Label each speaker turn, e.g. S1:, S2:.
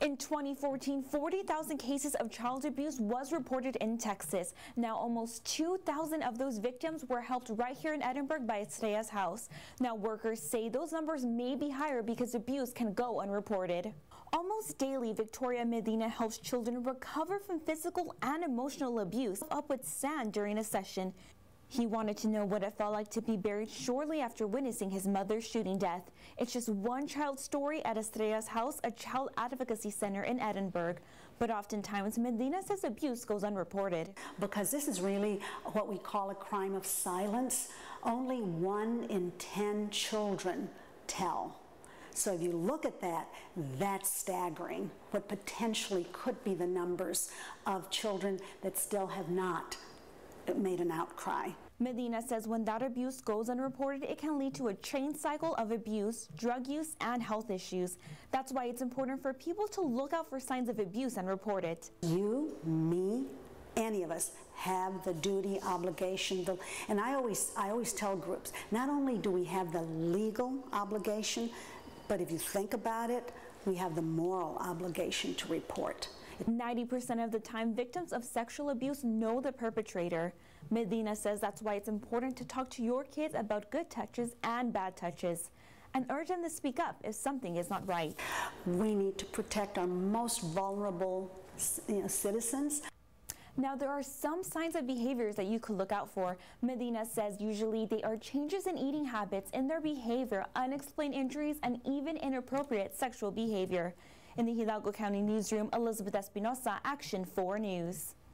S1: In 2014, 40,000 cases of child abuse was reported in Texas. Now, almost 2,000 of those victims were helped right here in Edinburgh by Estrella's house. Now, workers say those numbers may be higher because abuse can go unreported. Almost daily, Victoria Medina helps children recover from physical and emotional abuse up with sand during a session. He wanted to know what it felt like to be buried shortly after witnessing his mother's shooting death. It's just one child's story at Estrella's house, a child advocacy center in Edinburgh. But oftentimes, Medina says abuse goes unreported.
S2: Because this is really what we call a crime of silence. Only 1 in 10 children tell. So if you look at that, that's staggering. What potentially could be the numbers of children that still have not made an outcry.
S1: Medina says when that abuse goes unreported, it can lead to a chain cycle of abuse, drug use, and health issues. That's why it's important for people to look out for signs of abuse and report it.
S2: You, me, any of us have the duty, obligation, and I always tell groups, not only do we have the legal obligation, but if you think about it, we have the moral obligation to report.
S1: 90% of the time, victims of sexual abuse know the perpetrator. Medina says that's why it's important to talk to your kids about good touches and bad touches, and urge them to speak up if something is not right.
S2: We need to protect our most vulnerable citizens.
S1: Now, there are some signs of behaviors that you could look out for. Medina says usually they are changes in eating habits, in their behavior, unexplained injuries, and even inappropriate sexual behavior. In the Hidalgo County Newsroom, Elizabeth Espinosa, Action 4 News.